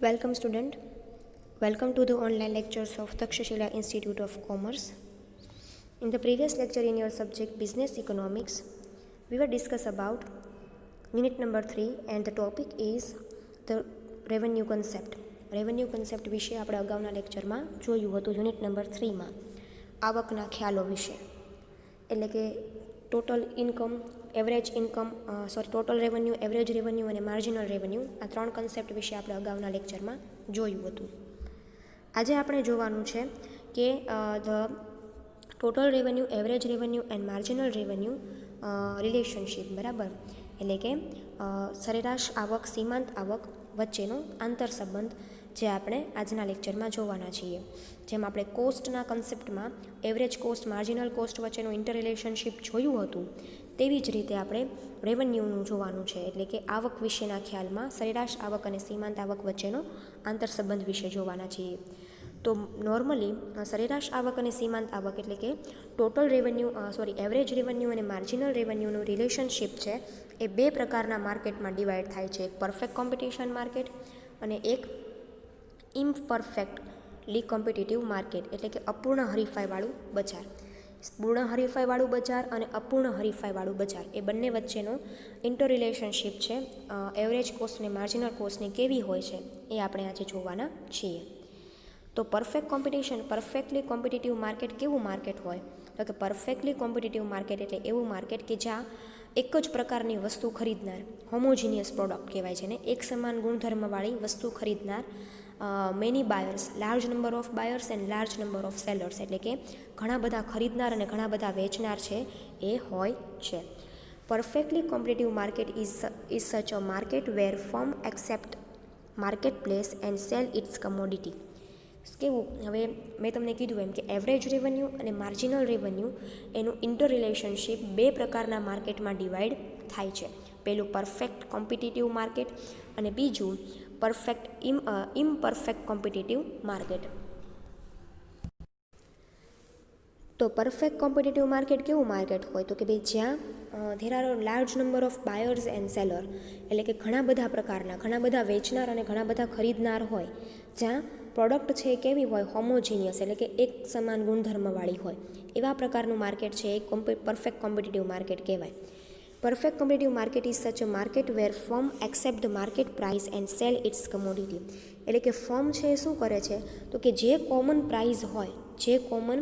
Welcome student. Welcome to the online lectures of Takshashila Institute of Commerce. In the previous lecture in your subject Business Economics, we were discuss about unit number 3 and the topic is the revenue concept. Revenue concept વિશે આપણે અગાઉના લેક્ચરમાં જોયું હતું unit number 3માં આવકના ખ્યાલો વિશે, એટલે કે total income, average income, total revenue, average revenue અને માર્જિનલ રેવન્યુ, આ ત્રણ કન્સેપ્ટ વિશે આપણે અગાઉના લેક્ચરમાં જોયું હતું. આજે આપણે જોવાનું છે કે the total revenue, average revenue and marginal revenue relationship, બરાબર, એટલે કે સરેરાશ આવક, સીમાંત આવક વચ્ચેનો આંતરસંબંધ જે આપણે આજના લેક્ચરમાં જોવાના છીએ. જેમ આપણે કોસ્ટના કન્સેપ્ટમાં એવરેજ કોસ્ટ, માર્જિનલ કોસ્ટ વચ્ચેનું ઇન્ટર રિલેશનશીપ જોયું હતું, તેવી જ રીતે આપણે રેવન્યુનું જોવાનું છે, એટલે કે આવક વિશેના ખ્યાલમાં સરેરાશ આવક અને સીમાંત આવક વચ્ચેનો આંતરસંબંધ વિશે જોવાના છીએ. તો નોર્મલી સરેરાશ આવક અને સીમાંત આવક એટલે કે ટોટલ રેવન્યુ એવરેજ રેવન્યુ અને માર્જિનલ રેવન્યુનું રિલેશનશીપ છે એ બે પ્રકારના માર્કેટમાં ડિવાઈડ થાય છે. એક પરફેક્ટ કોમ્પિટિશન માર્કેટ અને એક ઇમ્પરફેક્ટલી કોમ્પિટિટિવ માર્કેટ, એટલે કે અપૂર્ણ હરીફાઈવાળું બજાર. પૂર્ણ હરીફાઈવાળું બજાર અને અપૂર્ણ હરીફાઈવાળું બજાર, એ બંને વચ્ચેનો ઇન્ટર રિલેશનશીપ છે એવરેજ કોસ્ટ અને માર્જિનલ કોસ્ટની કેવી હોય છે એ આપણે આજે જોવાના છીએ. તો પરફેક્ટલી કોમ્પિટિટિવ માર્કેટ કેવું માર્કેટ હોય? તો કે પરફેક્ટલી કોમ્પિટિટિવ માર્કેટ એટલે એવું માર્કેટ કે જ્યાં એક જ પ્રકારની વસ્તુ ખરીદનાર, હોમોજીનિયસ પ્રોડક્ટ કહેવાય છે ને, એક સમાન ગુણધર્મવાળી વસ્તુ ખરીદનાર, many buyers, large number of buyers and large number of sellers, એટલે કે ઘણા બધા ખરીદનાર અને ઘણા બધા વેચનાર છે એ હોય છે. Perfectly competitive market is such a market where firm accept market place and sell its commodity. કેવું? હવે મેં તમને કીધું એમ કે એવરેજ રેવન્યુ અને માર્જિનલ રેવન્યુ એનું ઇન્ટર રિલેશનશીપ બે પ્રકારના માર્કેટમાં ડિવાઈડ થાય છે. પહેલું પરફેક્ટ કોમ્પિટિટિવ માર્કેટ અને બીજું ઇમ્પરફેક્ટ કોમ્પિટિટિવ માર્કેટ. તો પરફેક્ટ કોમ્પિટિટિવ માર્કેટ કેવું માર્કેટ હોય? તો કે ભાઈ જ્યાં there are large number of buyers and seller, એટલે કે ઘણા બધા પ્રકારના, ઘણા બધા વેચનાર અને ઘણા બધા ખરીદનાર હોય, જ્યાં પ્રોડક્ટ છે કેવી હોય? હોમોજીનિયસ, એટલે કે એક સમાન ગુણધર્મવાળી હોય, એવા પ્રકારનું માર્કેટ છે એ પરફેક્ટ કોમ્પિટિટિવ માર્કેટ કહેવાય. Perfect competitive market is such a market where firm accept the market price and sell its commodity. એટલે કે ફર્મ છે એ શું કરે છે? તો કે જે કોમન પ્રાઇસ હોય, જે કોમન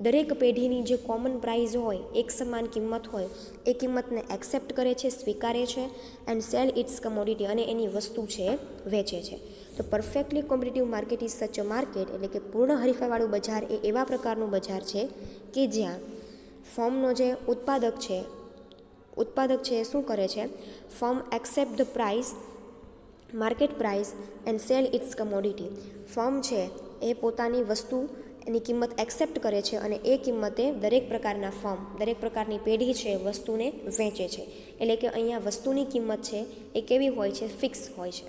દરેક પેઢીની જે કોમન પ્રાઇસ હોય, એક સમાન કિંમત હોય, એ કિંમતને એક્સેપ્ટ કરે છે, સ્વીકારે છે, એન્ડ સેલ ઇટ્સ કમોડિટી, અને એની વસ્તુ છે વેચે છે. તો perfectly competitive market is such a market એટલે કે પૂર્ણ હરીફાઈવાળું બજાર એ એવા પ્રકારનું બજાર છે કે જ્યાં ફર્મનો જે ઉત્પાદક છે એ શું કરે છે? Firm accept the price, market price and sell its commodity. Firm છે એ પોતાની વસ્તુ, એની કિંમત એક્સેપ્ટ કરે છે અને એ કિંમતે દરેક પ્રકારના ફર્મ, દરેક પ્રકારની પેઢી છે વસ્તુને વેચે છે. એટલે કે અહીંયા વસ્તુની કિંમત છે એ કેવી હોય છે? ફિક્સ હોય છે.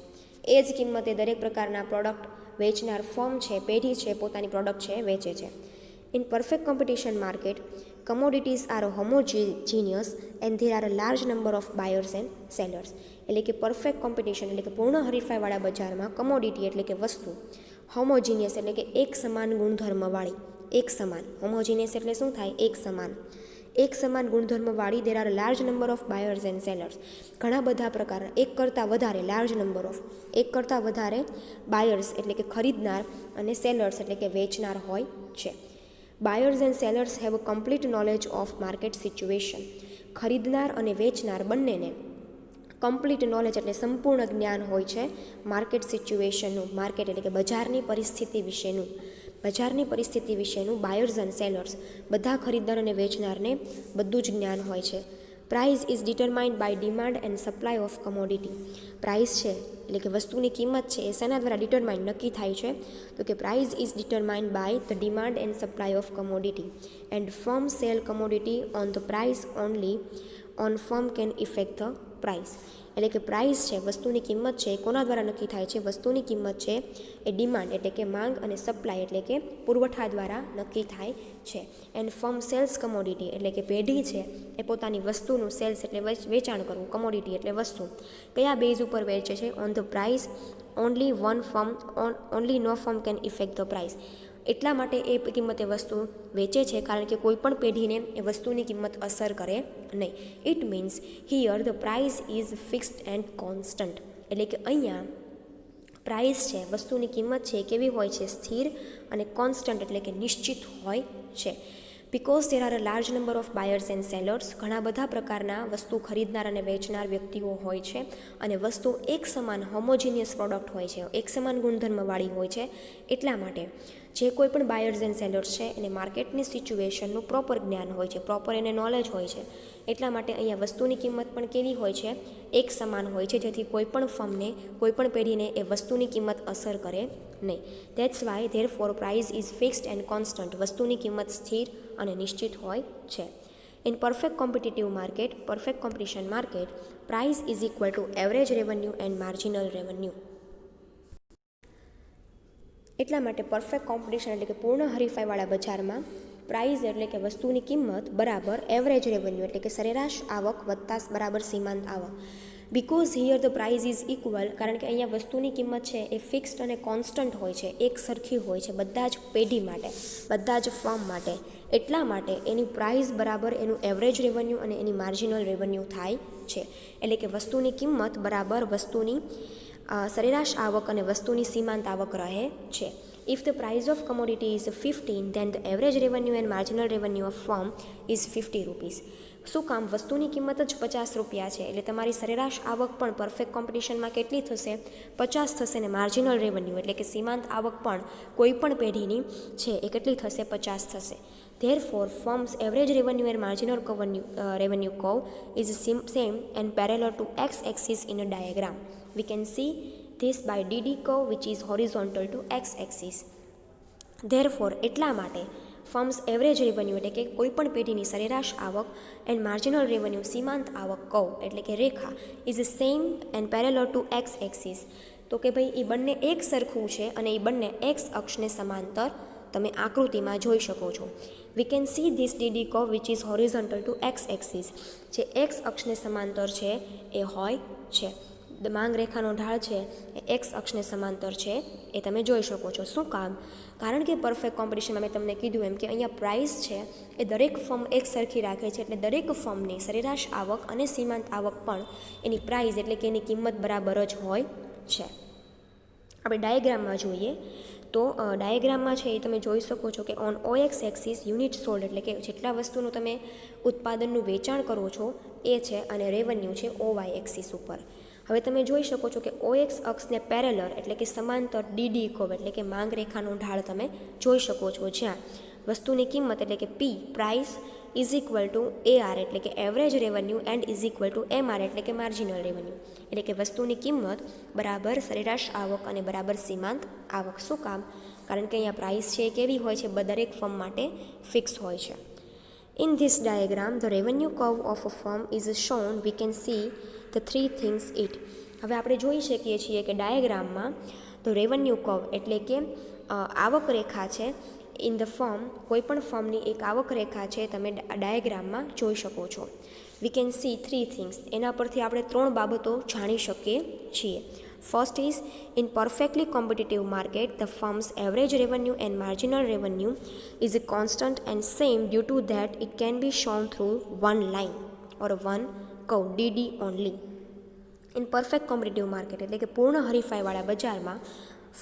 એ જ કિંમતે દરેક પ્રકારના પ્રોડક્ટ વેચનાર ફર્મ છે, પેઢી છે, પોતાની પ્રોડક્ટ છે વેચે છે. In perfect competition market, commodities are homogeneous and there are a large number of buyers and sellers. એટલે કે પરફેક્ટ કોમ્પિટિશન એટલે કે પૂર્ણ હરીફાઈવાળા બજારમાં કમોડિટી એટલે કે વસ્તુ હોમોજીનિયસ એટલે કે એક સમાન ગુણધર્મવાળી, એક સમાન, હોમોજીનિયસ એટલે શું થાય? એક સમાન ગુણધર્મવાળી. There are large number of buyers and sellers, ઘણા બધા પ્રકારના, એક કરતાં વધારે, લાર્જ નંબર ઓફ, એક કરતાં વધારે બાયર્સ એટલે કે ખરીદનાર અને સેલર્સ એટલે કે વેચનાર હોય છે. Buyers and sellers have a complete knowledge of market situation. ખરીદનાર અને વેચનાર બંનેને કમ્પ્લીટ નોલેજ એટલે સંપૂર્ણ જ્ઞાન હોય છે માર્કેટ સિચ્યુએશનનું. માર્કેટ એટલે કે બજારની પરિસ્થિતિ વિશેનું બાયર્સ એન્ડ સેલર્સ, બધા ખરીદનાર અને વેચનારને બધું જ જ્ઞાન હોય છે. Price is determined by demand and supply of commodity. Price છે એટલે કે વસ્તુની કિંમત છે એ શેના દ્વારા ડિટરમાઇન્ડ, નક્કી થાય છે? તો કે price is determined by the demand and supply of commodity and firm sell commodity on the price only on firm can effect the price. એટલે કે પ્રાઇસ છે, વસ્તુની કિંમત છે એ કોના દ્વારા નક્કી થાય છે? વસ્તુની કિંમત છે એ ડિમાન્ડ એટલે કે માંગ અને સપ્લાય એટલે કે પુરવઠા દ્વારા નક્કી થાય છે. એન્ડ ફર્મ સેલ્સ કમોડિટી એટલે કે પેઢી છે એ પોતાની વસ્તુનું, સેલ્સ એટલે વેચાણ કરવું, કમોડિટી એટલે વસ્તુ, કયા બેઝ ઉપર વેચે છે? On the price only no firm can effect the price. એટલા માટે એ કિંમતે વસ્તુ વેચે છે કારણ કે કોઈ પણ પેઢીને એ વસ્તુની કિંમત અસર કરે નહીં. It means here the price is fixed and constant. એટલે કે અહીંયા પ્રાઇસ છે, વસ્તુની કિંમત છે, કેવી હોય છે? સ્થિર અને કોન્સ્ટન્ટ એટલે કે નિશ્ચિત હોય છે. Because there are a large number of buyers and sellers. ઘણા બધા પ્રકારના વસ્તુ ખરીદનાર અને વેચનાર વ્યક્તિઓ હોય છે અને વસ્તુ એક સમાન હોમોજીનિયસ પ્રોડક્ટ હોય છે, એક સમાન ગુણધર્મવાળી હોય છે. એટલા માટે જે કોઈ પણ બાયર્સ એન્ડ સેલર્સ છે એને માર્કેટની સિચ્યુએશનનું પ્રોપર જ્ઞાન હોય છે, પ્રોપર એને નોલેજ હોય છે. એટલા માટે અહીંયા વસ્તુની કિંમત પણ કેવી હોય છે? એક સમાન હોય છે, જેથી કોઈ પણ ફર્મને, કોઈ પણ પેઢીને એ વસ્તુની કિંમત અસર કરે નહીં. That's why there four price is fixed and constant. વસ્તુની કિંમત સ્થિર અને નિશ્ચિત હોય છે. In perfect competitive market, perfect competition market, price is equal to average revenue and marginal revenue. એટલા માટે પરફેક્ટ કોમ્પિટિશન એટલે કે પૂર્ણ હરીફાઈવાળા બજારમાં પ્રાઇસ એટલે કે વસ્તુની કિંમત બરાબર એવરેજ રેવન્યુ એટલે કે સરેરાશ આવક વત્તા બરાબર સીમાંત આવક. Because here the price is equal, કારણ કે અહીંયા વસ્તુની કિંમત છે એ ફિક્સ્ડ અને કોન્સ્ટન્ટ હોય છે, એક સરખી હોય છે બધા જ પેઢી માટે, બધા જ ફર્મ માટે. એટલા માટે એની પ્રાઇસ બરાબર એનું એવરેજ રેવન્યુ અને એની માર્જિનલ રેવન્યુ થાય છે. એટલે કે વસ્તુની કિંમત બરાબર વસ્તુની સરેરાશ આવક અને વસ્તુની સીમાંત આવક રહે છે. If the price of commodity is 15, then the average revenue and marginal revenue of firm is 50 rupees. શું કામ? વસ્તુની કિંમત જ 50 રૂપિયા છે, એટલે તમારી સરેરાશ આવક પણ પરફેક્ટ કોમ્પિટિશનમાં કેટલી થશે? 50 થશે. ને માર્જિનલ રેવન્યુ એટલે કે સીમાંત આવક પણ કોઈ પણ પેઢીની છે એ કેટલી થશે? 50 થશે. Therefore, firm's average revenue and marginal revenue curve is same and parallel to x-axis in a diagram. We can see this by DD curve which is horizontal to x-axis. Therefore, એટલા માટે ફર્મ્સ એવરેજ રેવન્યુ એટલે કે કોઈપણ પેઢીની સરેરાશ આવક and marginal revenue સીમાંત આવક કર્વ એટલે કે રેખા is same and parallel to X axis. તો કે ભાઈ એ બંને એક સરખું છે અને એ બંને એક્સ અક્ષને સમાંતર તમે આકૃતિમાં જોઈ શકો છો. We can see this DD curve which is horizontal to X axis. જે એક્સ અક્ષને સમાંતર છે એ હોય છે. માંગ રેખાનો ઢાળ છે એ એક્સ અક્ષને સમાંતર છે એ તમે જોઈ શકો છો. શું કામ? કારણ કે પરફેક્ટ કોમ્પિટિશનમાં મેં તમને કીધું એમ કે અહીંયા પ્રાઇસ છે એ દરેક ફર્મ એક સરખી રાખે છે, એટલે દરેક ફર્મની સરેરાશ આવક અને સીમાંત આવક પણ એની પ્રાઇસ એટલે કે એની કિંમત બરાબર જ હોય છે. આપણે ડાયાગ્રામમાં જોઈએ તો ડાયાગ્રામમાં છે એ તમે જોઈ શકો છો કે on OX axis unit sold એટલે કે જેટલા વસ્તુનું તમે ઉત્પાદનનું વેચાણ કરો છો એ છે, અને રેવન્યુ છે OY એક્સિસ ઉપર. હવે તમે જોઈ શકો છો કે OX અક્ષને પેરેલર એટલે કે સમાંતર DD કર્વ એટલે કે માંગ રેખાનો ઢાળ તમે જોઈ શકો છો, જ્યાં વસ્તુની કિંમત એટલે કે P price is equal to AR એટલે કે average revenue and is equal to MR એટલે કે માર્જિનલ રેવન્યુ. એટલે કે વસ્તુની કિંમત બરાબર સરેરાશ આવક અને બરાબર સીમાંત આવક. શું કામ? કારણ કે અહીંયા પ્રાઇસ છે એ કેવી હોય છે? દરેક ફર્મ માટે ફિક્સ હોય છે. In this diagram, the revenue curve of a firm is shown. We can see the three things it. હવે આપણે જોઈ શકીએ છીએ કે ડાયાગ્રામમાં તો રેવન્યુ કર્વ એટલે કે આવક રેખા છે ઇન ધ ફર્મ, કોઈપણ ફર્મની એક આવક રેખા છે તમે ડાયાગ્રામમાં જોઈ શકો છો. We can C three things. એના પરથી આપણે 3 બાબતો જાણી શકીએ છીએ. First is, in perfectly competitive market, the firm's average revenue and marginal revenue is a constant and same due to that it can be shown through one line or one curve DD only. In perfect competitive market એટલે કે પૂર્ણ હરીફાઈવાળા બજારમાં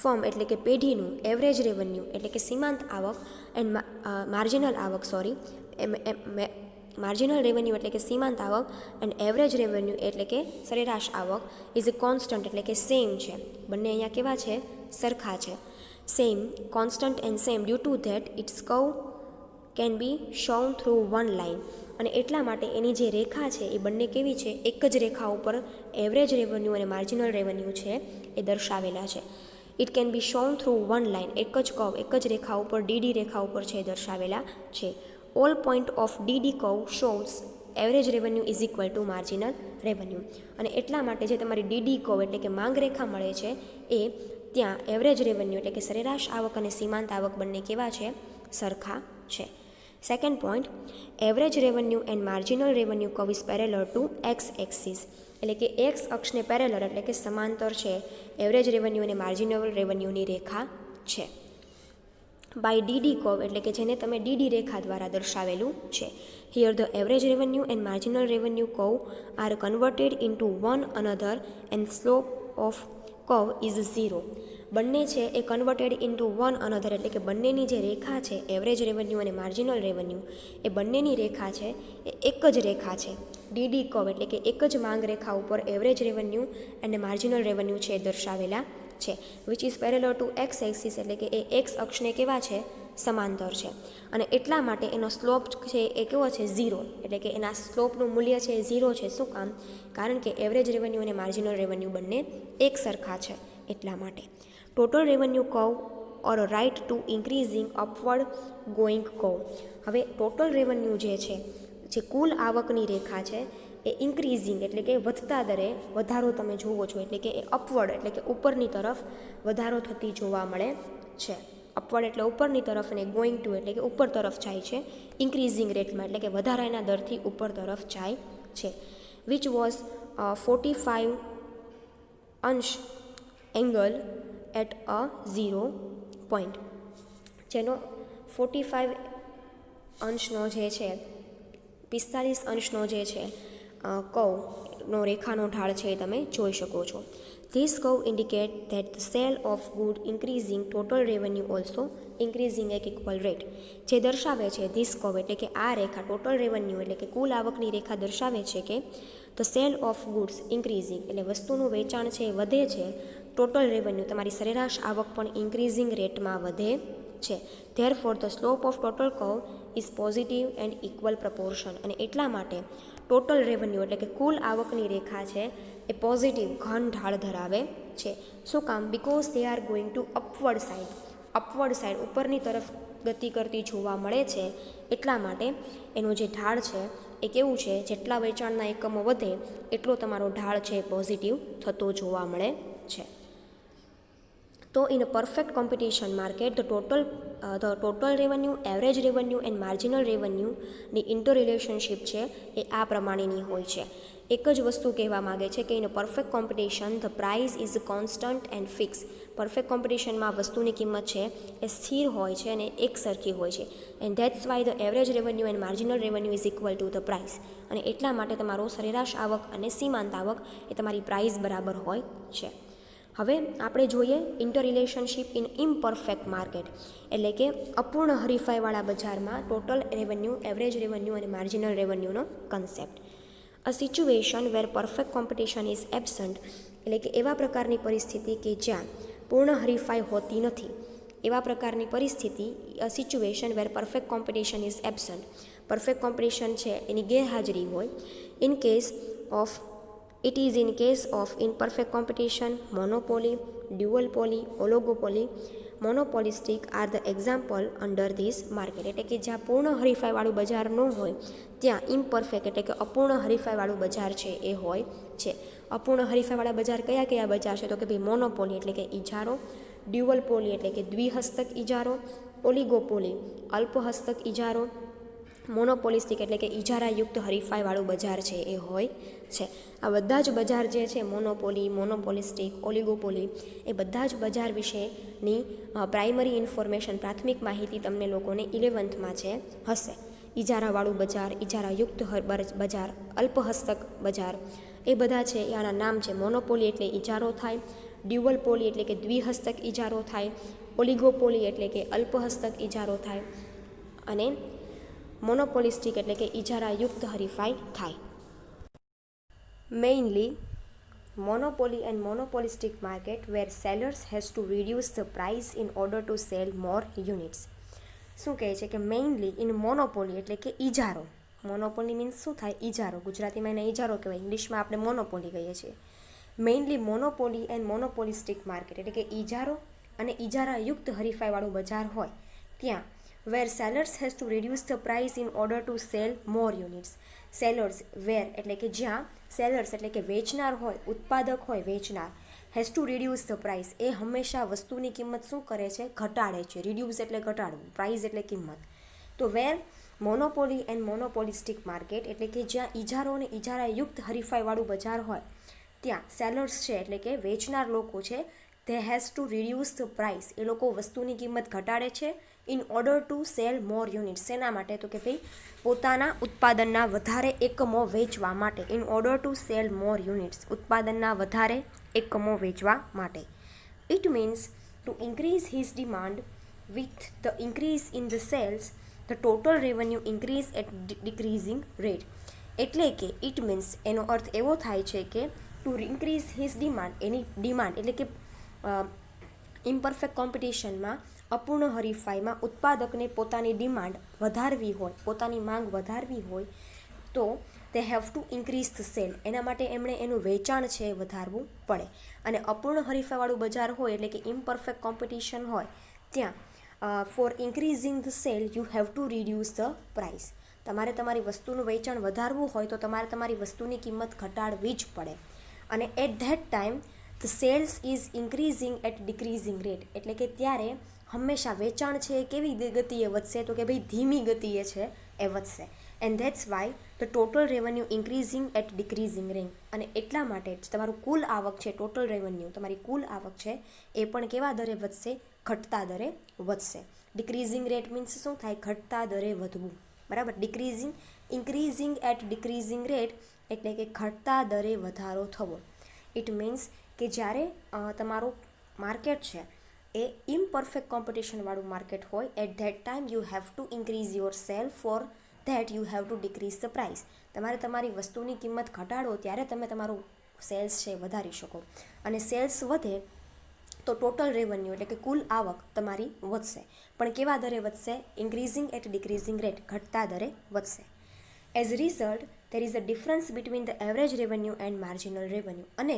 firm એટલે કે પેઢીનું average revenue એટલે કે સીમાંત આવક એન્ડ માર્જિનલ આવક માર્જિનલ રેવન્યુ એટલે કે સીમાંત આવક એન્ડ એવરેજ રેવન્યુ એટલે કે સરેરાશ આવક ઇઝ અ કોન્સ્ટન્ટ એટલે કે સેમ છે. બંને અહીંયા કેવા છે? સરખા છે. Same, constant and same due to that its curve can be shown through one line. અને એટલા માટે એની જે રેખા છે એ બંને કેવી છે? એક જ રેખા ઉપર એવરેજ રેવન્યુ અને માર્જિનલ રેવન્યુ છે એ દર્શાવેલા છે. It can be shown through one line. એક જ કર્વ એક જ રેખા ઉપર DD રેખા ઉપર છે એ દર્શાવેલા છે. All point of DD curve shows average revenue is equal to marginal revenue. અને એટલા માટે જે તમારી DD કર્વ એટલે કે માંગ રેખા મળે છે એ ત્યાં એવરેજ રેવન્યુ એટલે કે સરેરાશ આવક અને સીમાંત આવક બંને કેવા છે? સરખા છે. Second point, average revenue and marginal revenue curve is parallel to X axis એટલે કે એક્સ અક્ષને પેરેલર એટલે કે સમાંતર છે એવરેજ રેવન્યુ અને માર્જિનલ રેવન્યુની રેખા છે. બાય ડીડી કર્વ એટલે કે જેને તમે ડીડી રેખા દ્વારા દર્શાવેલું છે. Here the average revenue and marginal revenue curve are converted into one another and slope of curve is 0. બંને છે એ કન્વર્ટેડ ઇન્ટુ વન અનધર એટલે કે બંનેની જે રેખા છે એવરેજ રેવન્યુ અને માર્જિનલ રેવન્યુ એ બંનેની રેખા છે એ એક જ રેખા છે. ડીડી કર્વ એટલે કે એક જ માંગ રેખા ઉપર એવરેજ રેવન્યુ અને માર્જિનલ રેવન્યુ છે એ દર્શાવેલા છે. Which is parallel to X axis એટલે કે એ એક્સ અક્ષને કેવા છે સમાંતર છે અને એટલા માટે એનો સ્લોપ છે એ કેવો છે 0 એટલે કે એના સ્લોપનું મૂલ્ય છે એ 0 છે. શું કામ? કારણ કે એવરેજ રેવન્યુ અને માર્જિનલ રેવન્યુ બંને એક સરખા છે એટલા માટે. Total revenue curve or right to increasing upward going curve. હવે ટોટલ રેવન્યુ જે છે જે કુલ આવકની રેખા છે એ ઇન્ક્રીઝિંગ એટલે કે વધતા દરે વધારો તમે જુઓ છો એટલે કે એ અપવર્ડ એટલે કે ઉપરની તરફ વધારો થતી જોવા મળે છે. અપવર્ડ એટલે ઉપરની તરફ અને ગોઈંગ ટુ એટલે કે ઉપર તરફ જાય છે ઇન્ક્રીઝિંગ રેટમાં એટલે કે વધારાના દરથી ઉપર તરફ જાય છે. વિચ વોઝ 45 અંશ એંગલ એટ અ 0 પોઈન્ટ, જેનો 45 અંશનો જે છે 45 અંશનો જે છે કર્વનો રેખાનો ઢાળ છે એ તમે જોઈ શકો છો. This curve indicate that the cell of good increasing total revenue also increasing એક ઇક્વલ રેટ. જે દર્શાવે છે ધીસ કર્વ એટલે કે આ રેખા ટોટલ રેવન્યુ એટલે કે કુલ આવકની રેખા દર્શાવે છે કે the cell of goods increasing એટલે વસ્તુનું વેચાણ છે એ વધે છે. ટોટલ રેવન્યુ તમારી સરેરાશ આવક પણ ઇન્ક્રીઝિંગ રેટમાં વધે છે. Therefore the slope of total curve is positive and equal proportion અને એટલા માટે ટોટલ રેવન્યુ એટલે કે કુલ આવકની રેખા છે એ પોઝિટિવ ઘન ઢાળ ધરાવે છે. શું કામ? Because they are going to upward side ઉપરની તરફ ગતિ કરતી જોવા મળે છે એટલા માટે એનો જે ઢાળ છે એ કેવું છે જેટલા વેચાણના એકમો વધે એટલો તમારો ઢાળ છે પોઝિટિવ થતો જોવા મળે છે. તો in a perfect competition market the total revenue, average revenue and marginal રેવન્યુની ઇન્ટર રિલેશનશીપ છે એ આ પ્રમાણેની હોય છે. એક જ વસ્તુ કહેવા માગે છે કે in a perfect competition the price is constant and fix. Perfect કોમ્પિટિશનમાં વસ્તુની કિંમત છે એ સ્થિર હોય છે અને એક સરખી હોય છે. And that's why the average revenue and marginal revenue is equal to the price. અને એટલા માટે તમારો સરેરાશ આવક અને સીમાંત આવક એ તમારી પ્રાઇસ બરાબર હોય છે. હવે આપણે જોઈએ inter relationship in imperfect market એટલે કે અપૂર્ણ હરીફાઈવાળા બજારમાં ટોટલ રેવન્યુ, એવરેજ રેવન્યુ અને માર્જિનલ રેવન્યુનો concept. A situation where perfect competition is absent એટલે કે એવા પ્રકારની પરિસ્થિતિ કે જ્યાં પૂર્ણ હરીફાઈ હોતી નથી એવા પ્રકારની પરિસ્થિતિ. A situation where perfect competition is absent perfect competition છે એની ગેરહાજરી હોય. It is in case of imperfect competition, monopoly, duopoly, oligopoly, monopolistic are the example under this market. એટલે કે જ્યાં પૂર્ણ હરીફાઈવાળું બજાર ન હોય ત્યાં ઇમ્પરફેક્ટ એટલે કે અપૂર્ણ હરીફાઈવાળું બજાર છે એ હોય છે. અપૂર્ણ હરીફાઈવાળા બજાર કયા કયા બજાર છે? તો કે ભાઈ મોનોપોલી એટલે કે ઇજારો, ડ્યુઅલપોલી એટલે કે દ્વિહસ્તક ઇજારો, ઓલિગોપોલી અલ્પહસ્તક ઇજારો, મોનોપોલિસ્ટિક એટલે કે ઇજારાયુક્ત હરીફાઈવાળું બજાર છે એ હોય છે. આ બધા જ બજાર જે છે મોનોપોલી, મોનોપોલિસ્ટિક, ઓલિગોપોલી એ બધા જ બજાર વિશેની પ્રાઇમરી ઇન્ફોર્મેશન પ્રાથમિક માહિતી તમને લોકોને 11th છે હશે. ઇજારાવાળું બજાર, ઇજારાયુક્ત બજાર, અલ્પહસ્તક બજાર એ બધા છે એ આના નામ છે. મોનોપોલી એટલે ઇજારો થાય, ડ્યુઅલપોલી એટલે કે દ્વિહસ્તક ઇજારો થાય, ઓલિગોપોલી એટલે કે અલ્પહસ્તક ઇજારો થાય અને મોનોપોલિસ્ટિક એટલે કે ઇજારાયુક્ત હરીફાઈ થાય. Mainly, monopoly and monopolistic market where sellers has to reduce the price in order to sell more units. શું કહે છે કે મેઇનલી ઇન મોનોપોલી એટલે કે ઇજારો. મોનોપોલી મીન્સ શું થાય? ઇજારો. ગુજરાતીમાં એને ઇજારો કહેવાય, ઇંગ્લિશમાં આપણે મોનોપોલી કહીએ છીએ. મેઇનલી મોનોપોલી એન્ડ મોનોપોલિસ્ટિક માર્કેટ એટલે કે ઇજારો અને ઇજારાયુક્ત હરીફાઈવાળું બજાર હોય ત્યાં where sellers has to reduce the price in order to sell more units. Sellers where એટલે કે જ્યાં સેલર્સ એટલે કે વેચનાર હોય, ઉત્પાદક હોય, વેચનાર has to reduce the price એ હંમેશા વસ્તુની કિંમત શું કરે છે? ઘટાડે છે. રિડ્યુસ એટલે ઘટાડવું, પ્રાઇસ એટલે કિંમત. તો વેર મોનોપોલી એન્ડ મોનોપોલિસ્ટિક માર્કેટ એટલે કે જ્યાં ઇજારો અને ઇજારાયુક્ત હરીફાઈવાળું બજાર હોય ત્યાં સેલર્સ છે એટલે કે વેચનાર લોકો છે they has to reduce the price. એ લોકો વસ્તુની કિંમત ઘટાડે છે in order to sell more units. શેના માટે? તો કે ભાઈ પોતાના ઉત્પાદનના વધારે એકમો વેચવા માટે. in order to sell more units. ઉત્પાદનના વધારે એકમો વેચવા માટે. it means to increase his demand with the increase in the sales the total revenue increase at decreasing rate. એટલે કે it means એનો અર્થ એવો થાય છે કે to increase his demand, any demand એટલે કે ઇમ્પરફેક્ટ કોમ્પિટિશનમાં અપૂર્ણ હરીફાઈમાં ઉત્પાદકને પોતાની ડિમાન્ડ વધારવી હોય, પોતાની માંગ વધારવી હોય તો તે have to increase the cell. એના માટે એમણે એનું વેચાણ છે એ વધારવું પડે. અને અપૂર્ણ હરીફાઈવાળું બજાર હોય એટલે કે ઇમ્પરફેક્ટ કોમ્પિટિશન હોય ત્યાં for increasing the sale you have to reduce the price. તમારે તમારી વસ્તુનું વેચાણ વધારવું હોય તો તમારે તમારી વસ્તુની કિંમત ઘટાડવી જ પડે. અને at that time the sales is increasing at decreasing rate. એટલે કે ત્યારે હંમેશા વેચાણ છે એ કેવી ગતિએ વધશે? તો કે ભાઈ ધીમી ગતિએ છે એ વધશે. And that's why the total revenue increasing at decreasing rate. અને એટલા માટે જ તમારું કુલ આવક છે, ટોટલ રેવન્યુ, તમારી કુલ આવક છે એ પણ કેવા દરે વધશે? ઘટતા દરે વધશે. ડિક્રીઝિંગ રેટ મીન્સ શું થાય? ઘટતા દરે વધવું. બરાબર. ડિક્રીઝિંગ, ઇન્ક્રીઝિંગ એટ ડિક્રીઝિંગ રેટ એટલે કે ઘટતા દરે વધારો થવો. ઇટ મીન્સ કે જ્યારે તમારું માર્કેટ છે એ ઇમ્પરફેક્ટ કોમ્પિટિશનવાળું માર્કેટ હોય at that time you have to increase your sale for that you have to decrease the price. તમારે તમારી વસ્તુની કિંમત ઘટાડો ત્યારે તમે તમારું સેલ્સ છે વધારી શકો. અને સેલ્સ વધે તો ટોટલ રેવન્યુ એટલે કે કુલ આવક તમારી વધશે. પણ કેવા દરે વધશે? ઇન્ક્રીઝિંગ એટ ડિક્રીઝિંગ રેટ, ઘટતા દરે વધશે. As result there is a difference between the average revenue and marginal revenue. અને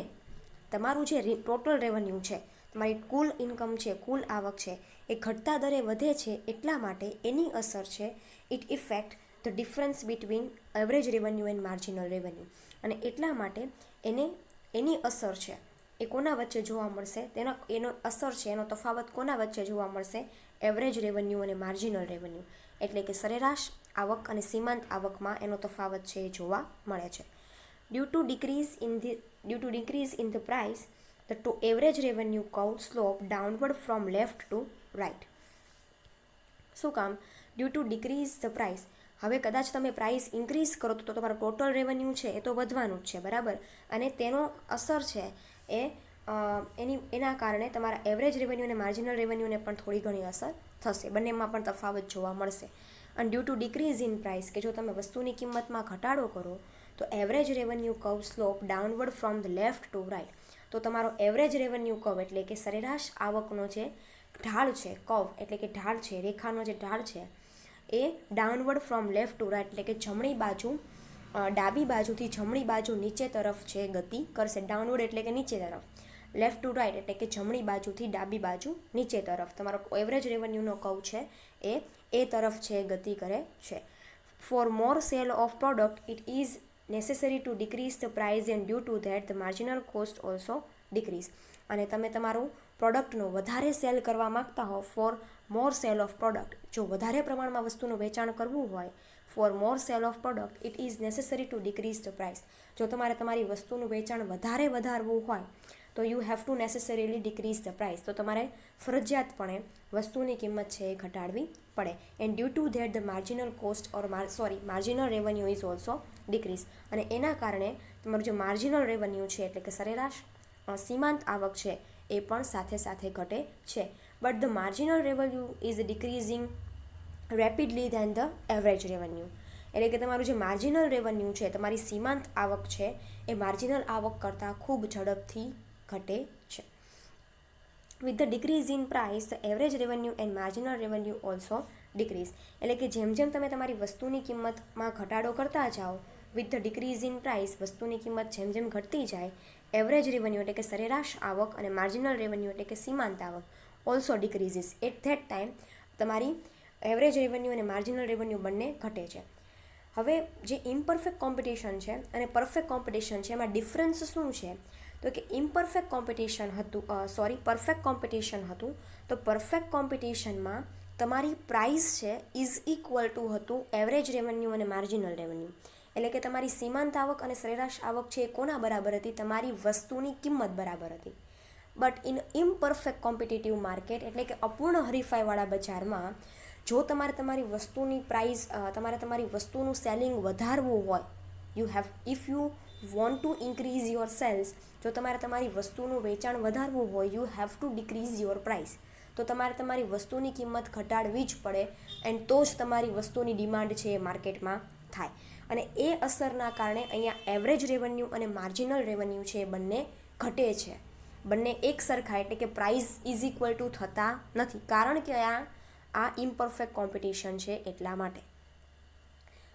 તમારું જે ટોટલ રેવન્યુ છે, તમારી કુલ ઇન્કમ છે, કુલ આવક છે એ ઘટતા દરે વધે છે. એટલા માટે એની અસર છે it effect the difference between average revenue and marginal revenue. અને એટલા માટે એની અસર છે એ કોના વચ્ચે જોવા મળશે? એનો અસર છે, એનો તફાવત કોના વચ્ચે જોવા મળશે? એવરેજ રેવન્યુ અને માર્જિનલ રેવન્યુ. એટલે કે સરેરાશ આવક અને સીમાંત આવકમાં એનો તફાવત છે એ જોવા મળે છે. Due to decrease in the price the average revenue curve slope downward from left to right. શું કામ? Due to decrease the price. હવે કદાચ તમે પ્રાઇસ ઇન્ક્રીઝ કરો તો તમારું ટોટલ રેવન્યુ છે એ તો વધવાનું જ છે. બરાબર. અને તેનો અસર છે એ એના કારણે તમારા એવરેજ રેવન્યુ અને માર્જિનલ રેવન્યુને પણ થોડી ઘણી અસર થશે. બંનેમાં પણ તફાવત જોવા મળશે. અને due to decrease in price કે જો તમે વસ્તુની કિંમતમાં ઘટાડો કરો તો average revenue curve slope downward from the left to right. તો તમારો એવરેજ રેવન્યુ કર્વ એટલે કે સરેરાશ આવકનો જે ઢાળ છે, કર્વ એટલે કે ઢાળ છે, રેખાનો જે ઢાળ છે એ downward from left to right એટલે કે જમણી બાજુ, ડાબી બાજુથી જમણી બાજુ નીચે તરફ છે ગતિ કરશે. ડાઉનવર્ડ એટલે કે નીચે તરફ, લેફ્ટ ટુ રાઇટ એટલે કે જમણી બાજુથી ડાબી બાજુ નીચે તરફ તમારો એવરેજ રેવન્યુનો કર્વ છે એ તરફ છે ગતિ કરે છે. For more sale of product it is necessary to decrease the price and due to that the marginal cost also decrease. અને તમે તમારું પ્રોડક્ટનો વધારે સેલ કરવા માગતા હો, for more sale of product, જો વધારે પ્રમાણમાં વસ્તુનું વેચાણ કરવું હોય, for more sale of product it is necessary to decrease the price. જો તમારે તમારી વસ્તુનું વેચાણ વધારવું હોય તો you have to necessarily decrease the price. તો તમારે ફરજિયાતપણે વસ્તુની કિંમત છે એ ઘટાડવી પડે. And due to that the marginal cost marginal revenue is also decrease. અને એના કારણે તમારું જે માર્જિનલ રેવન્યુ છે એટલે કે સરેરાશ સીમાંત આવક છે એ પણ સાથે સાથે ઘટે છે. But the marginal revenue is decreasing rapidly than the average revenue. એટલે કે તમારું જે માર્જિનલ રેવન્યુ છે, તમારી સીમાંત આવક છે એ માર્જિનલ આવક કરતાં ખૂબ ઝડપથી ઘટે છે. With the decrease in price the average revenue and marginal revenue also decrease. એટલે કે જેમ જેમ તમે તમારી વસ્તુની કિંમતમાં ઘટાડો કરતા જાઓ, with the decrease in price વસ્તુની કિંમત જેમ જેમ ઘટતી જાય, એવરેજ રેવન્યુ એટલે કે સરેરાશ આવક અને માર્જિનલ રેવન્યુ એટલે કે સીમાંત આવક ઓલ્સો ડિક્રીઝિસ. એટ ધેટ ટાઈમ તમારી એવરેજ રેવન્યુ અને માર્જિનલ રેવન્યુ બંને ઘટે છે. હવે જે ઇમ્પરફેક્ટ કોમ્પિટિશન છે અને પરફેક્ટ કોમ્પિટિશન છે એમાં ડિફરન્સ શું છે? તો કે પરફેક્ટ કોમ્પિટિશન હતું તો પરફેક્ટ કોમ્પિટિશનમાં તમારી પ્રાઇસ છે ઇઝ ઇક્વલ ટુ હતું એવરેજ રેવન્યુ અને માર્જિનલ રેવન્યુ. એટલે કે તમારી સીમાંત આવક અને સરેરાશ આવક છે એ કોના બરાબર હતી? તમારી વસ્તુની કિંમત બરાબર હતી. બટ ઇન ઇમ્પરફેક્ટ કોમ્પિટિટિવ માર્કેટ એટલે કે અપૂર્ણ હરીફાઈવાળા બજારમાં જો તમારે તમારી વસ્તુની પ્રાઇસ તમારી વસ્તુનું સેલિંગ વધારવું હોય, if you want to increase your sales, જો તમારે તમારી વસ્તુનું વેચાણ વધારવું હોય, you have to decrease your price. તો તમારે તમારી વસ્તુની કિંમત ઘટાડવી જ પડે, એન્ડ તો જ તમારી વસ્તુની ડિમાન્ડ છે એ માર્કેટમાં થાય. અને એ અસરના કારણે અહીંયા એવરેજ રેવન્યુ અને માર્જિનલ રેવન્યુ છે એ બંને ઘટે છે. બંને એક સરખા એટલે કે પ્રાઇસ ઇઝ ઇક્વલ ટુ થતા નથી, કારણ કે આ ઇમ્પરફેક્ટ કોમ્પિટિશન છે એટલા માટે.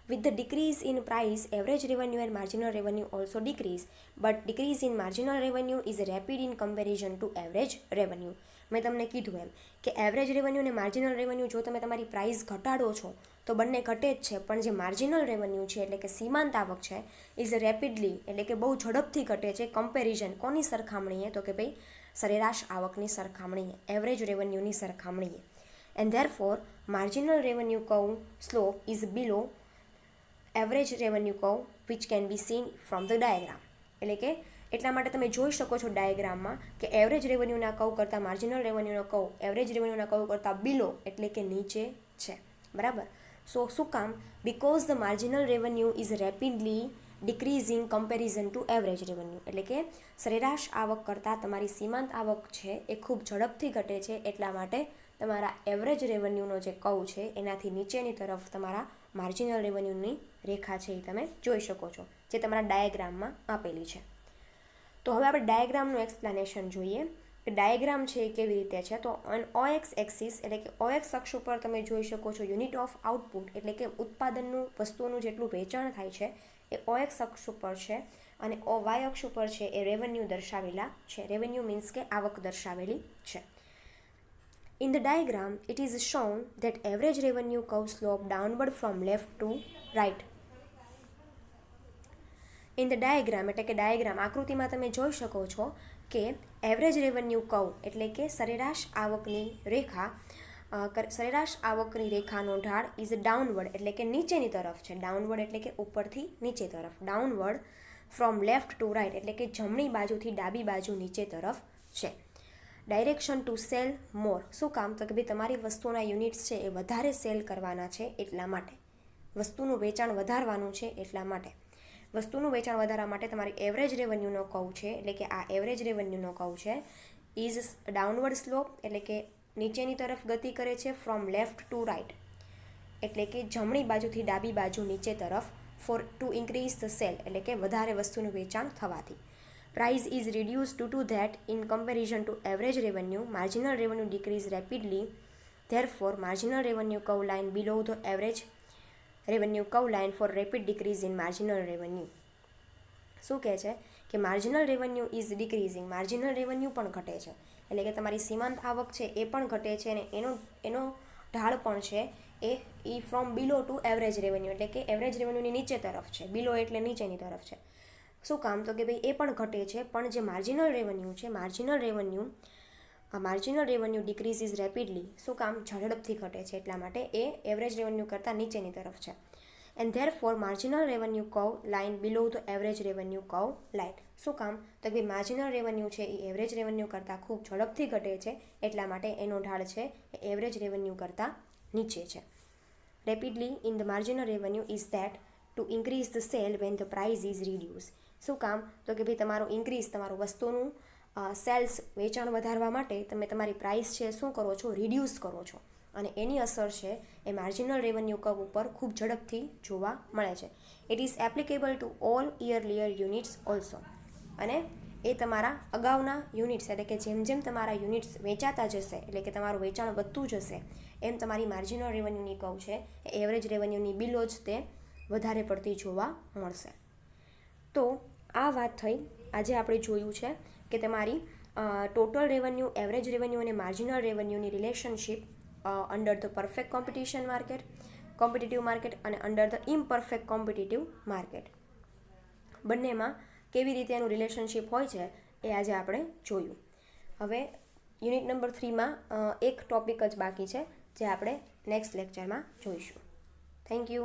With the decrease in price, average revenue and marginal revenue also decrease, but decrease in marginal revenue is rapid in comparison to average revenue. મેં તમને કીધું એમ કે એવરેજ રેવન્યુ અને માર્જિનલ રેવન્યુ જો તમે તમારી પ્રાઇસ ઘટાડો છો તો બંને ઘટે જ છે, પણ જે માર્જિનલ રેવન્યુ છે એટલે કે સીમાંત આવક છે ઇઝ રેપિડલી એટલે કે બહુ ઝડપથી ઘટે છે. કમ્પેરિઝન કોની સરખામણીએ? તો કે ભાઈ સરેરાશ આવકની સરખામણીએ, એવરેજ રેવન્યુની સરખામણીએ. And therefore marginal revenue curve slope is below average revenue curve which can be scene from the diagram. એટલે કે એટલા માટે તમે જોઈ શકો છો ડાયાગ્રામમાં કે એવરેજ રેવન્યુના કર્વ કરતાં માર્જિનલ રેવન્યુનો કર્વ એવરેજ રેવન્યુના કર્વ કરતાં બિલો એટલે કે નીચે છે. બરાબર. સો શું કામ? Because the marginal revenue is rapidly decreasing comparison to average revenue. એટલે કે સરેરાશ આવક કરતાં તમારી સીમાંત આવક છે એ ખૂબ ઝડપથી ઘટે છે, એટલા માટે તમારા એવરેજ રેવન્યુનો જે કર્વ છે એનાથી નીચેની તરફ તમારા માર્જિનલ રેવન્યુની રેખા છે એ તમે જોઈ શકો છો, જે તમારા ડાયાગ્રામમાં આપેલી છે. તો હવે આપણે ડાયાગ્રામનું એક્સપ્લેનેશન જોઈએ કે ડાયાગ્રામ છે એ કેવી રીતે છે. તો OX એક્સિસ એટલે કે OX અક્ષ ઉપર તમે જોઈ શકો છો યુનિટ ઓફ આઉટપુટ એટલે કે ઉત્પાદનનું વસ્તુનું જેટલું વેચાણ થાય છે એ OX અક્ષ ઉપર છે, અને Y અક્ષ ઉપર છે એ રેવન્યુ દર્શાવેલા છે. રેવન્યુ મીન્સ કે આવક દર્શાવેલી છે. In the diagram, it is shown that average revenue curve slope downward from left to right. In the diagram એટલે કે ડાયાગ્રામ આકૃતિમાં તમે જોઈ શકો છો કે એવરેજ રેવન્યુ કર્વ એટલે કે સરેરાશ આવકની રેખાનો ઢાળ ઇઝ ડાઉનવર્ડ એટલે કે નીચેની તરફ છે. ડાઉનવર્ડ એટલે કે ઉપરથી નીચે તરફ. Downward from left to right એટલે કે જમણી બાજુથી ડાબી બાજુ નીચે તરફ છે. Direction to sell more. શું કામ? તો કે ભાઈ તમારી વસ્તુના યુનિટ્સ છે એ વધારે સેલ કરવાના છે એટલા માટે, વસ્તુનું વેચાણ વધારવાનું છે એટલા માટે. વસ્તુનું વેચાણ વધારવા માટે તમારી એવરેજ રેવન્યુનો કર્વ છે એટલે કે આ એવરેજ રેવન્યુનો કર્વ છે ઇઝ ડાઉનવર્ડ સ્લોપ એટલે કે નીચેની તરફ ગતિ કરે છે, ફ્રોમ લેફ્ટ ટુ રાઇટ એટલે કે જમણી બાજુથી ડાબી બાજુ નીચે તરફ, for to increase the sale એટલે કે વધારે વસ્તુનું વેચાણ થવાથી. Price is reduced due to that in comparison to average revenue. Marginal revenue decrease rapidly. Therefore, marginal revenue curve line below the average revenue curve line for rapid decrease in marginal revenue. શું કહે છે કે marginal revenue is decreasing, marginal revenue પણ ઘટે છે એટલે કે તમારી સીમાંત આવક છે એ પણ ઘટે છે, અને એનો ઢાળ પણ છે એ from below to average revenue એટલે કે એવરેજ રેવન્યુની નીચે તરફ છે. બિલો એટલે નીચેની તરફ છે. શું કામ? તો કે ભાઈ એ પણ ઘટે છે, પણ જે માર્જિનલ રેવન્યુ છે marginal revenue decrease is rapidly. શું કામ? ઝડપથી ઘટે છે એટલા માટે એ એવરેજ રેવન્યુ કરતાં નીચેની તરફ છે. And therefore marginal revenue curve line below the average revenue curve line. શું કામ? તો કે માર્જિનલ રેવન્યુ છે એ એવરેજ રેવન્યુ કરતાં ખૂબ ઝડપથી ઘટે છે એટલા માટે એનો ઢાળ છે એ એવરેજ રેવન્યુ કરતાં નીચે છે. Rapidly in the marginal revenue is that to increase the sale when the price is reduce. શું કામ? તો કે ભાઈ તમારું વસ્તુનું સેલ્સ વેચાણ વધારવા માટે તમે તમારી પ્રાઇસ છે શું કરો છો? રિડ્યુસ કરો છો, અને એની અસર છે એ માર્જિનલ રેવન્યુ કર્વ ઉપર ખૂબ ઝડપથી જોવા મળે છે. It is applicable to all earlier units also. અને એ તમારા અગાઉના યુનિટ્સ એટલે કે જેમ જેમ તમારા યુનિટ્સ વેચાતા જશે એટલે કે તમારું વેચાણ વધતું જશે એમ તમારી માર્જિનલ રેવન્યુની કર્વ છે એ એવરેજ રેવન્યુની બિલો જ તે વધારે પડતી જોવા મળશે. તો આ વાત થઈ. આજે આપણે જોયું છે કે તમારી ટોટલ રેવન્યુ, એવરેજ રેવન્યુ અને માર્જિનલ રેવન્યુની relationship under the perfect competitive market અને under the imperfect competitive market, બંનેમાં કેવી રીતે એનું રિલેશનશિપ હોય છે એ આજે આપણે જોયું. હવે યુનિટ નંબર 3માં એક ટોપિક જ બાકી છે જે આપણે નેક્સ્ટ લેક્ચરમાં જોઈશું. Thank you.